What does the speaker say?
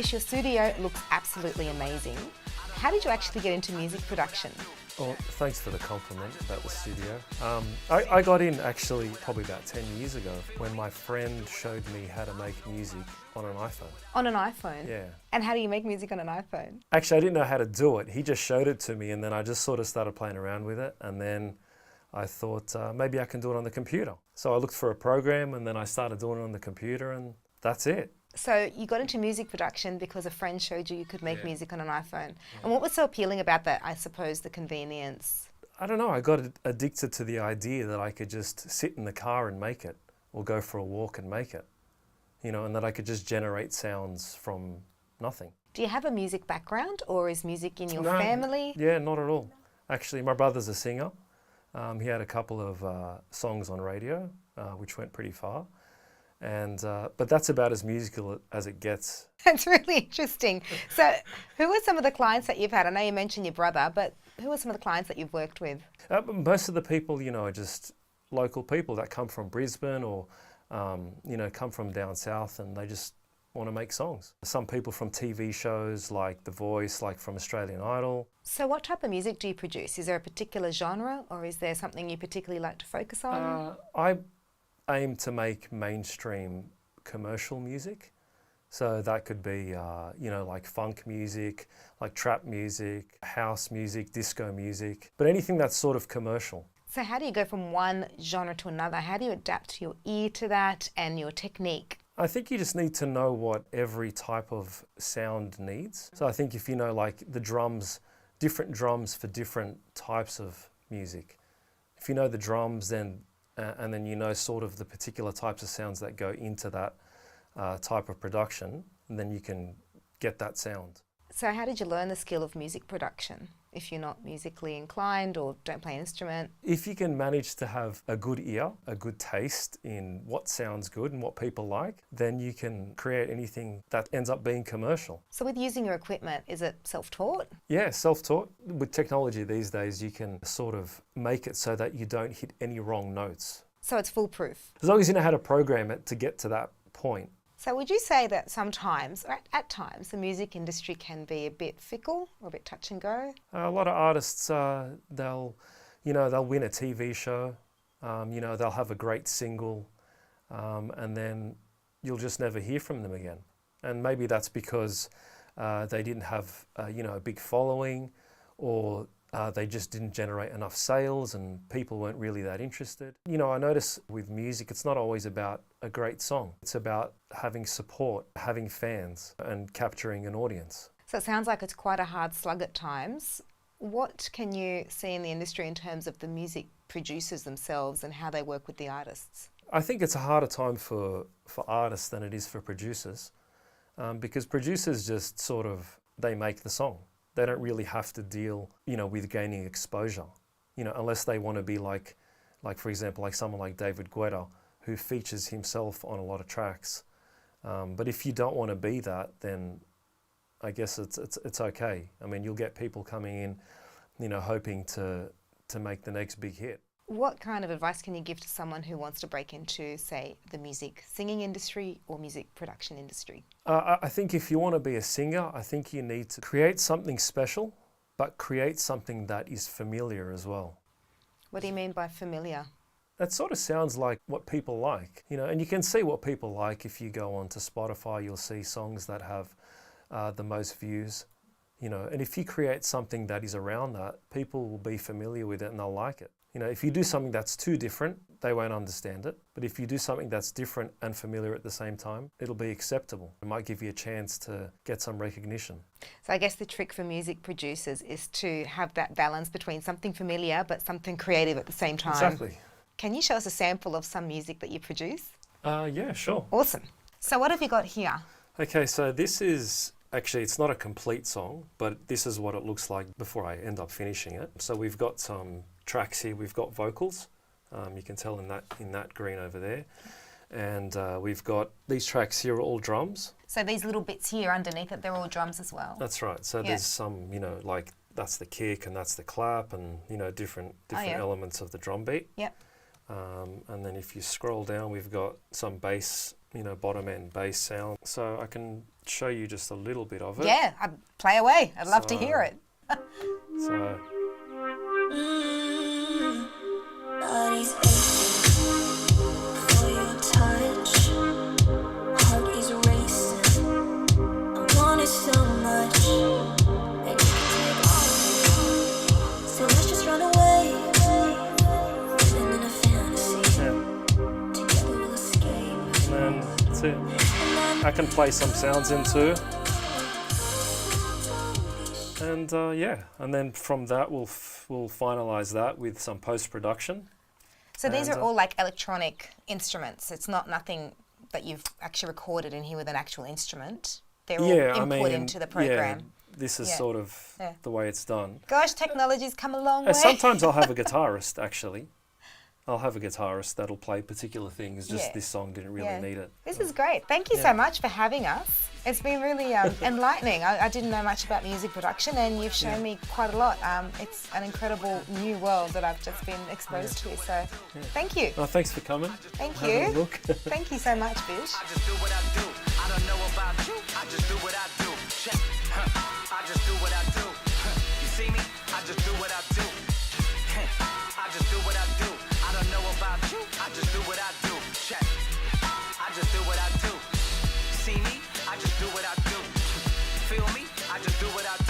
Bish, your studio looks absolutely amazing. How did you actually get into music production? Well, thanks for the compliment about the studio. I got in actually probably about 10 years ago when my friend showed me how to make music on an iPhone. On an iPhone? Yeah. And how do you make music on an iPhone? Actually, I didn't know how to do it. He just showed it to me and then I just sort of started playing around with it, and then I thought maybe I can do it on the computer. So I looked for a program and then I started doing it on the computer, and that's it. So you got into music production because a friend showed you could make music on an iPhone. And what was so appealing about that? I suppose the convenience. I don't know, I got addicted to the idea that I could just sit in the car and make it, or go for a walk and make it, you know, and that I could just generate sounds from nothing. Do you have a music background, or is music in your family? Yeah, not at all. Actually, my brother's a singer. He had a couple of songs on radio, which went pretty far. And but that's about as musical as it gets. That's really interesting. So who are some of the clients that you've had? I know you mentioned your brother, but who are some of the clients that you've worked with? Most of the people, you know, are just local people that come from Brisbane or, you know, come from down south, and they just want to make songs. Some people from TV shows like The Voice, like from Australian Idol. So what type of music do you produce? Is there a particular genre, or is there something you particularly like to focus on? I aim to make mainstream commercial music. So that could be, you know, like funk music, like trap music, house music, disco music, but anything that's sort of commercial. So how do you go from one genre to another? How do you adapt your ear to that and your technique? I think you just need to know what every type of sound needs. So I think if you know like the drums, different drums for different types of music. If you know the drums, then and then you know sort of the particular types of sounds that go into that type of production, and then you can get that sound. So how did you learn the skill of music production if you're not musically inclined or don't play an instrument? If you can manage to have a good ear, a good taste in what sounds good and what people like, then you can create anything that ends up being commercial. So with using your equipment, is it self-taught? Yeah, self-taught. With technology these days, you can sort of make it so that you don't hit any wrong notes. So it's foolproof? As long as you know how to program it to get to that point. So would you say that sometimes, or at times, the music industry can be a bit fickle or a bit touch and go? A lot of artists, they'll win a TV show, you know, they'll have a great single, and then you'll just never hear from them again. And maybe that's because they didn't have, you know, a big following, or they just didn't generate enough sales and people weren't really that interested. You know, I notice with music, it's not always about a great song. It's about having support, having fans, and capturing an audience. So it sounds like it's quite a hard slug at times. What can you see in the industry in terms of the music producers themselves and how they work with the artists? I think it's a harder time for artists than it is for producers, because producers just sort of, they make the song. They don't really have to deal, you know, with gaining exposure, you know, unless they want to be like for example, like someone like David Guetta, who features himself on a lot of tracks. But if you don't want to be that, then I guess it's okay. I mean, you'll get people coming in, you know, hoping to make the next big hit. What kind of advice can you give to someone who wants to break into, say, the music singing industry or music production industry? I think if you want to be a singer, I think you need to create something special, but create something that is familiar as well. What do you mean by familiar? That sort of sounds like what people like, you know, and you can see what people like if you go onto Spotify. You'll see songs that have the most views, you know, and if you create something that is around that, people will be familiar with it and they'll like it. You know, if you do something that's too different, they won't understand it. But if you do something that's different and familiar at the same time, it'll be acceptable. It might give you a chance to get some recognition. So I guess the trick for music producers is to have that balance between something familiar but something creative at the same time. Exactly. Can you show us a sample of some music that you produce? Yeah, sure. Awesome. So what have you got here? Okay, so this is, actually it's not a complete song, but this is what it looks like before I end up finishing it. So we've got some tracks here, we've got vocals, you can tell in that green over there, and we've got these tracks here are all drums. So these little bits here underneath it, they're all drums as well? That's right, so there's some, you know, like that's the kick and that's the clap and, you know, different elements of the drum beat. Yep. And then if you scroll down, we've got some bass, bottom end bass sound. So I can show you just a little bit of it. Yeah, play away. I'd love to hear it. So Body's aching for your touch. Heart is racing. I want it so much. And you can take all of it. So let's just run away. Living in a fantasy. yeah, Together we'll escape. and then that's it. I can play some sounds in too. And and then from that we'll finalize that with some post-production. So these And, are all like electronic instruments. It's not nothing that you've actually recorded in here with an actual instrument. They're all input into the program. Yeah, this is Yeah. sort of Yeah. the way it's done. Gosh, technology's come a long way. Sometimes I'll have a guitarist actually. I'll have a guitarist that'll play particular things. Just Yeah. this song didn't really Yeah. need it. This is great. Thank you so much for having us. It's been really enlightening. I didn't know much about music production, and you've shown me quite a lot. It's an incredible new world that I've just been exposed to. So thank you. Oh, thanks for coming. Thank Having a you. look. Thank you so much, Bish. I just do what I do. I don't know about you. I just do what I do. Check. I just do what I do. You see me? I just do what I do. I just do what I do. I don't know about you. I just do what I do. Check. I just do what I do. See me? I just do what I do. Feel me? I just do what I do.